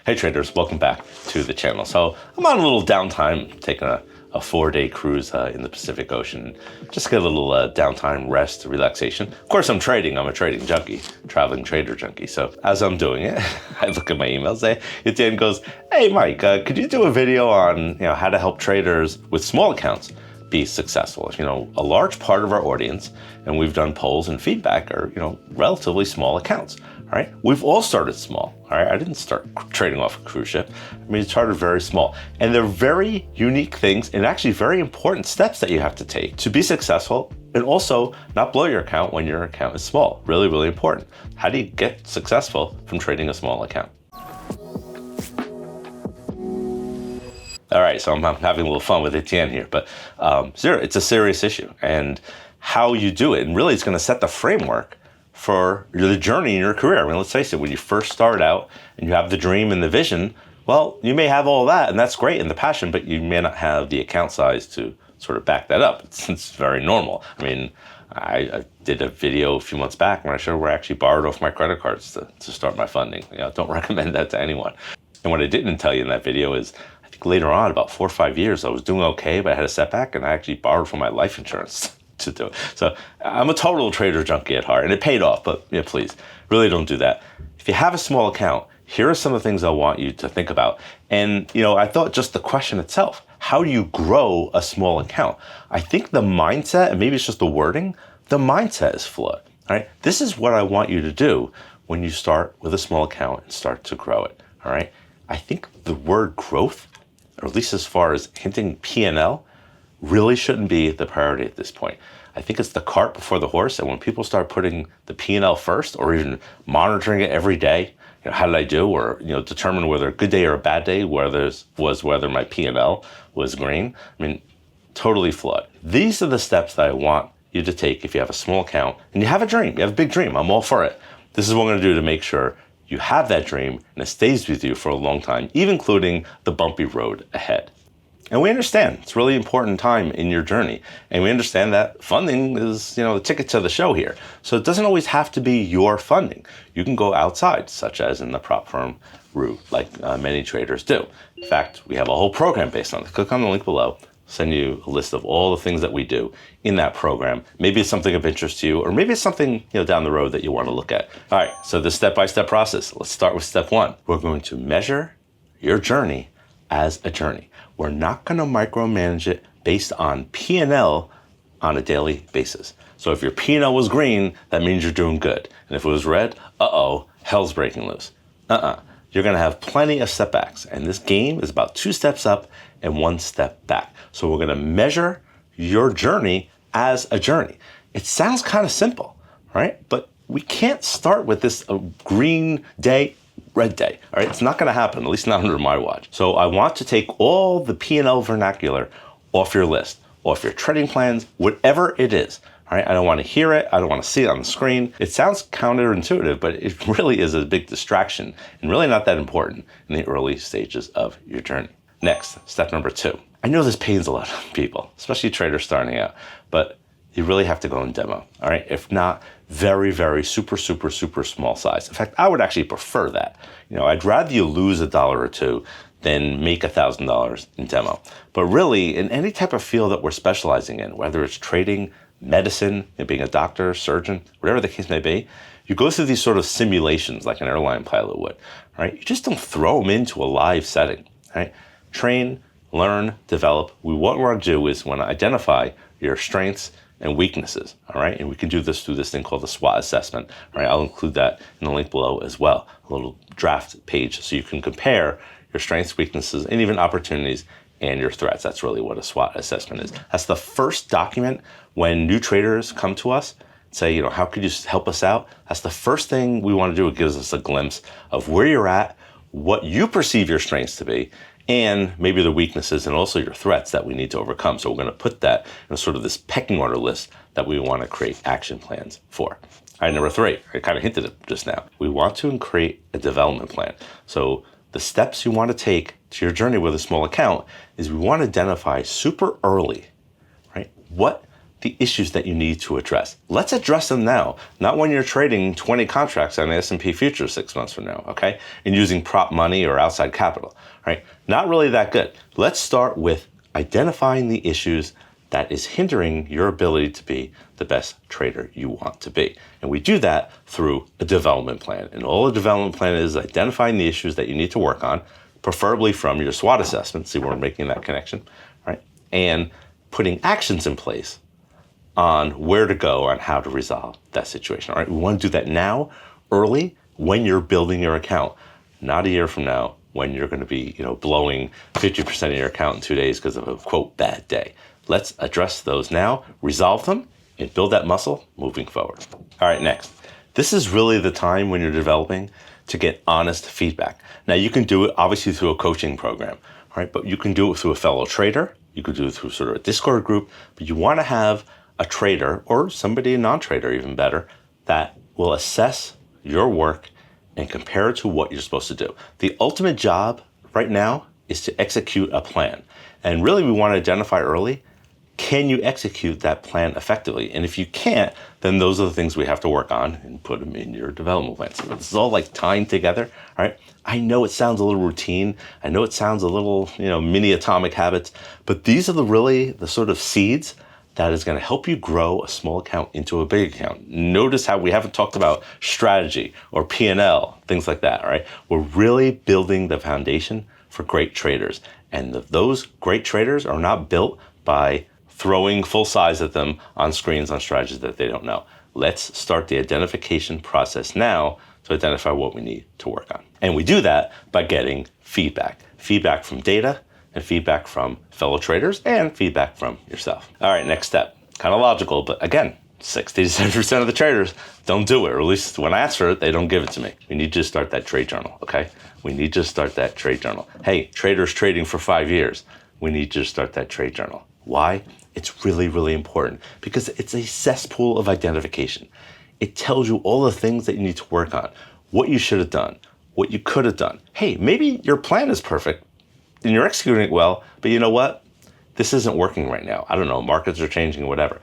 Hey traders, welcome back to the channel. So I'm on a little downtime, taking a 4-day cruise in the Pacific Ocean. Just get a little downtime, rest, relaxation. Of course, I'm trading. I'm a trading junkie, traveling trader junkie. So as I'm doing it, I look at my emails. Dan goes, "Hey Mike, could you do a video on how to help traders with small accounts be successful?" A large part of our audience, and we've done polls and feedback, are relatively small accounts. All right, we've all started small. All right, I didn't start trading off a cruise ship. I mean, it started very small, and they're very unique things and actually very important steps that you have to take to be successful and also not blow your account when your account is small. Really, really important. How do you get successful from trading a small account? All right, so I'm having a little fun with Etienne here, but it's a serious issue, and how you do it, and really it's going to set the framework for the journey in your career. I mean, let's face it, when you first start out and you have the dream and the vision, well, you may have all that, and that's great, and the passion, but you may not have the account size to sort of back that up. It's very normal. I mean, I did a video a few months back when I showed where I actually borrowed off my credit cards to start my funding. Don't recommend that to anyone. And what I didn't tell you in that video is, I think later on, about 4 or 5 years, I was doing okay, but I had a setback, and I actually borrowed from my life insurance to do it. So I'm a total trader junkie at heart, and it paid off, but please, really don't do that. If you have a small account, here are some of the things I want you to think about. And, I thought just the question itself, how do you grow a small account? I think the mindset, and maybe it's just the wording, the mindset is flawed. All right. This is what I want you to do when you start with a small account and start to grow it. All right. I think the word growth, or at least as far as hinting P&L, really shouldn't be the priority at this point. I think it's the cart before the horse, and when people start putting the P&L first, or even monitoring it every day, how did I do, or determine whether a good day or a bad day, whether my P&L was green. I mean, totally flawed. These are the steps that I want you to take if you have a small account and you have a dream. You have a big dream. I'm all for it. This is what I'm going to do to make sure you have that dream and it stays with you for a long time, even including the bumpy road ahead. And we understand it's a really important time in your journey. And we understand that funding is, the ticket to the show here. So it doesn't always have to be your funding. You can go outside, such as in the prop firm route, like many traders do. In fact, we have a whole program based on it. Click on the link below, send you a list of all the things that we do in that program. Maybe it's something of interest to you, or maybe it's something down the road that you want to look at. All right, so the step-by-step process. Let's start with step 1. We're going to measure your journey as a journey. We're not going to micromanage it based on P&L on a daily basis. So if your P&L was green, that means you're doing good. And if it was red, hell's breaking loose. You're going to have plenty of setbacks. And this game is about 2 steps up and 1 step back. So we're going to measure your journey as a journey. It sounds kind of simple, right? But we can't start with this green day, red day. All right, it's not going to happen, at least not under my watch. So I want to take all the P&L vernacular off your list, off your trading plans, whatever it is. All right, I don't want to hear it. I don't want to see it on the screen. It sounds counterintuitive, but it really is a big distraction and really not that important in the early stages of your journey. Next, step number 2. I know this pains a lot of people, especially traders starting out, but you really have to go in demo. All right, if not, very, very super small size. In fact, I would actually prefer that. I'd rather you lose $1 or $2 than make $1,000 in demo. But really, in any type of field that we're specializing in, whether it's trading, medicine, being a doctor, surgeon, whatever the case may be, you go through these sort of simulations like an airline pilot would. All right, you just don't throw them into a live setting. All right, train, learn, develop. What we want to do is we want to identify your strengths and weaknesses, all right? And we can do this through this thing called the SWOT assessment, all right? I'll include that in the link below as well, a little draft page so you can compare your strengths, weaknesses, and even opportunities and your threats. That's really what a SWOT assessment is. That's the first document when new traders come to us, say, how could you help us out? That's the first thing we want to do. It gives us a glimpse of where you're at, what you perceive your strengths to be, and maybe the weaknesses and also your threats that we need to overcome. So we're going to put that in sort of this pecking order list that we want to create action plans for. All right, number 3, I kind of hinted it just now. We want to create a development plan. So the steps you want to take to your journey with a small account is we want to identify super early, right, what the issues that you need to address. Let's address them now, not when you're trading 20 contracts on the S&P futures 6 months from now, okay? And using prop money or outside capital, right? Not really that good. Let's start with identifying the issues that is hindering your ability to be the best trader you want to be. And we do that through a development plan. And all a development plan is identifying the issues that you need to work on, preferably from your SWOT assessment, see where we're making that connection, right? And putting actions in place on where to go on how to resolve that situation. All right, we want to do that now, early, when you're building your account, not a year from now when you're going to be, blowing 50% of your account in 2 days because of a quote bad day. Let's address those now, resolve them, and build that muscle moving forward. All right, next. This is really the time when you're developing to get honest feedback. Now, you can do it obviously through a coaching program, right? But you can do it through a fellow trader. You could do it through sort of a Discord group, but you want to have a trader or somebody, a non-trader even better, that will assess your work and compare it to what you're supposed to do. The ultimate job right now is to execute a plan. And really we want to identify early, can you execute that plan effectively? And if you can't, then those are the things we have to work on and put them in your development plan. So this is all like tying together, all right? I know it sounds a little routine. I know it sounds a little, mini atomic habits, but these are the sort of seeds that is going to help you grow a small account into a big account. Notice how we haven't talked about strategy or P&L, things like that, all right? We're really building the foundation for great traders. And those great traders are not built by throwing full size at them on screens on strategies that they don't know. Let's start the identification process now to identify what we need to work on. And we do that by getting feedback. Feedback from data, and feedback from fellow traders, and feedback from yourself. All right, next step. Kind of logical, but again, 60 to 70% of the traders don't do it, or at least when I ask for it, they don't give it to me. We need to start that trade journal, okay? We need to start that trade journal. Hey, traders trading for 5 years, we need to start that trade journal. Why? It's really, really important because it's a cesspool of identification. It tells you all the things that you need to work on, what you should have done, what you could have done. Hey, maybe your plan is perfect and you're executing it well, but you know what? This isn't working right now. I don't know, markets are changing, whatever.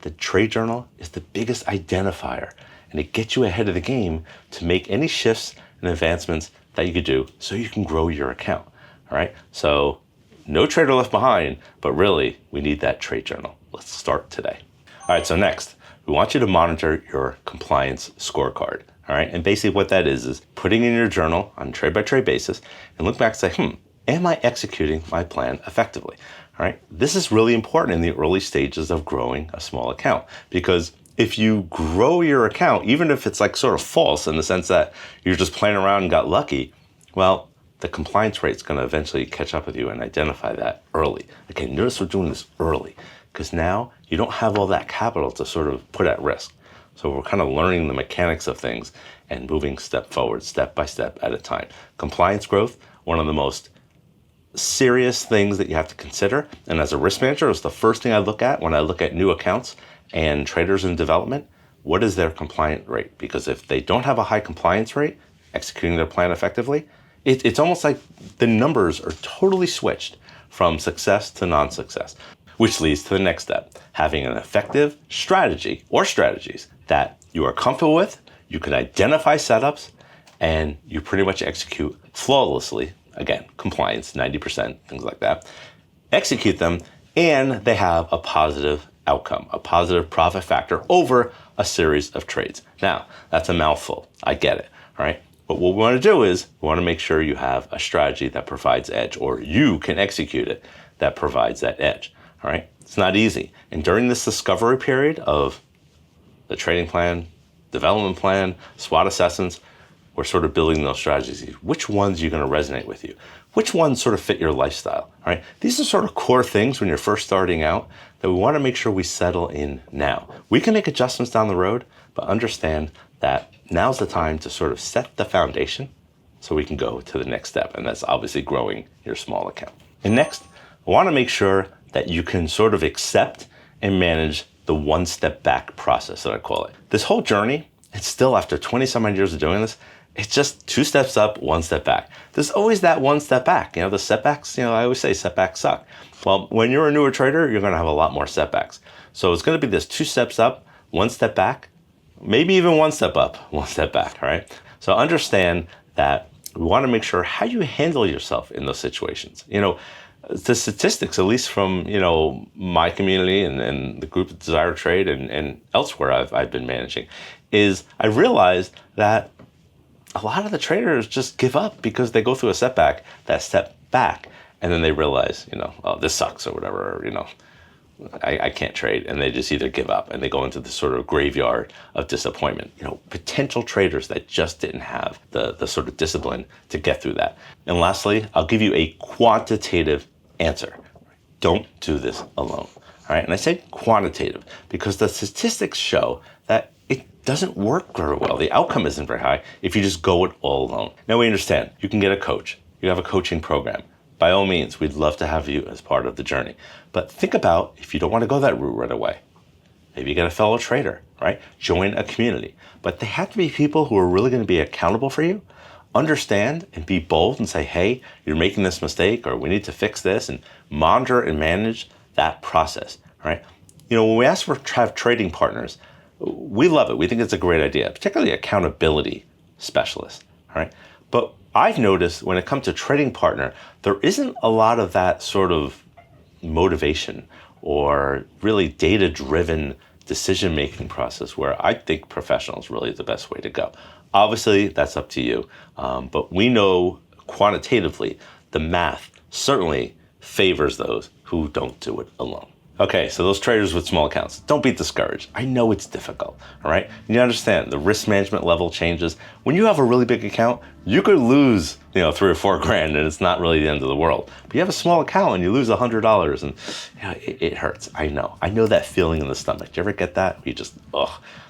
The trade journal is the biggest identifier, and it gets you ahead of the game to make any shifts and advancements that you could do so you can grow your account, all right? So no trader left behind, but really we need that trade journal. Let's start today. All right, so next, we want you to monitor your compliance scorecard, all right? And basically what that is putting in your journal on a trade-by-trade basis and look back and say, am I executing my plan effectively? All right. This is really important in the early stages of growing a small account, because if you grow your account, even if it's like sort of false in the sense that you're just playing around and got lucky, well, the compliance rate is going to eventually catch up with you and identify that early. Okay, notice we're doing this early because now you don't have all that capital to sort of put at risk. So we're kind of learning the mechanics of things and moving step forward, step by step at a time. Compliance growth, one of the most serious things that you have to consider. And as a risk manager, it's the first thing I look at when I look at new accounts and traders in development. What is their compliance rate? Because if they don't have a high compliance rate, executing their plan effectively, it's almost like the numbers are totally switched from success to non-success, which leads to the next step, having an effective strategy or strategies that you are comfortable with, you can identify setups, and you pretty much execute flawlessly. Again, compliance, 90%, things like that. Execute them, and they have a positive outcome, a positive profit factor over a series of trades. Now, that's a mouthful. I get it, all right? But what we want to do is we want to make sure you have a strategy that provides edge, or you can execute it that provides that edge, all right? It's not easy. And during this discovery period of the trading plan, development plan, SWOT assessments, we're sort of building those strategies. Which ones are going to resonate with you? Which ones sort of fit your lifestyle? All right. These are sort of core things when you're first starting out that we want to make sure we settle in now. We can make adjustments down the road, but understand that now's the time to sort of set the foundation so we can go to the next step. And that's obviously growing your small account. And next, I want to make sure that you can sort of accept and manage the one step back process that I call it. This whole journey, it's still after 20 some odd years of doing this, It's just 2 steps up, 1 step back. There's always that 1 step back. The setbacks, I always say setbacks suck. Well, when you're a newer trader, you're going to have a lot more setbacks. So it's going to be this 2 steps up, 1 step back, maybe even 1 step up, 1 step back, all right? So understand that we want to make sure how you handle yourself in those situations. The statistics, at least from, my community and the group of Desire Trade and elsewhere I've been managing, is I realized that a lot of the traders just give up because they go through a setback, that step back, and then they realize, oh, this sucks or whatever, or, I can't trade, and they just either give up and they go into this sort of graveyard of disappointment. Potential traders that just didn't have the sort of discipline to get through that. And lastly, I'll give you a quantitative answer. Don't do this alone. All right, and I say quantitative because the statistics show that it doesn't work very well. The outcome isn't very high if you just go it all alone. Now we understand you can get a coach. You have a coaching program. By all means, we'd love to have you as part of the journey. But think about if you don't want to go that route right away. Maybe you get a fellow trader, right? Join a community. But they have to be people who are really going to be accountable for you, understand and be bold and say, hey, you're making this mistake, or we need to fix this, and monitor and manage that process, right? When we ask for have trading partners, we love it. We think it's a great idea, particularly accountability specialists, all right? But I've noticed when it comes to trading partner, there isn't a lot of that sort of motivation or really data-driven decision-making process where I think professional is really the best way to go. Obviously, that's up to you. But we know quantitatively the math certainly favors those who don't do it alone. Okay, so those traders with small accounts, don't be discouraged. I know it's difficult, all right? You understand the risk management level changes. When you have a really big account, you could lose, 3 or 4 grand, and it's not really the end of the world. But you have a small account and you lose $100, and it hurts. I know that feeling in the stomach. Do you ever get that? You just,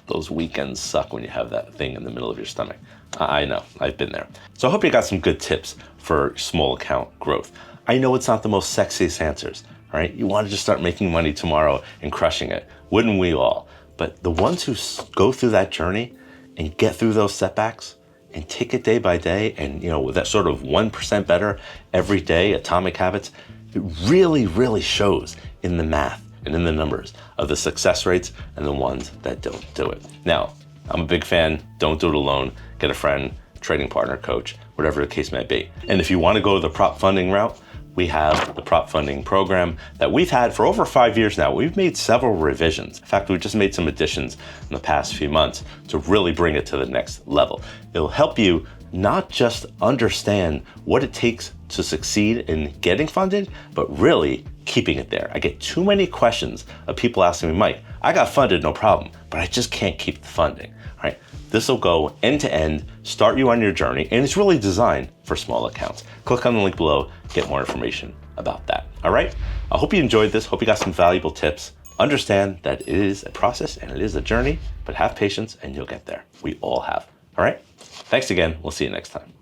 those weekends suck when you have that thing in the middle of your stomach. I know, I've been there. So I hope you got some good tips for small account growth. I know it's not the most sexiest answers. All right, you want to just start making money tomorrow and crushing it. Wouldn't we all? But the ones who go through that journey and get through those setbacks and take it day by day and, with that sort of 1% better every day, atomic habits, it really, really shows in the math and in the numbers of the success rates and the ones that don't do it. Now, I'm a big fan. Don't do it alone. Get a friend, trading partner, coach, whatever the case may be. And if you want to go the prop funding route, we have the prop funding program that we've had for over 5 years now. We've made several revisions. In fact, we've just made some additions in the past few months to really bring it to the next level. It'll help you not just understand what it takes to succeed in getting funded, but really keeping it there. I get too many questions of people asking me, Mike, I got funded, no problem, but I just can't keep the funding, right? This will go end to end, start you on your journey, and it's really designed for small accounts. Click on the link below, get more information about that. All right? I hope you enjoyed this. Hope you got some valuable tips. Understand that it is a process and it is a journey, but have patience and you'll get there. We all have. All right? Thanks again. We'll see you next time.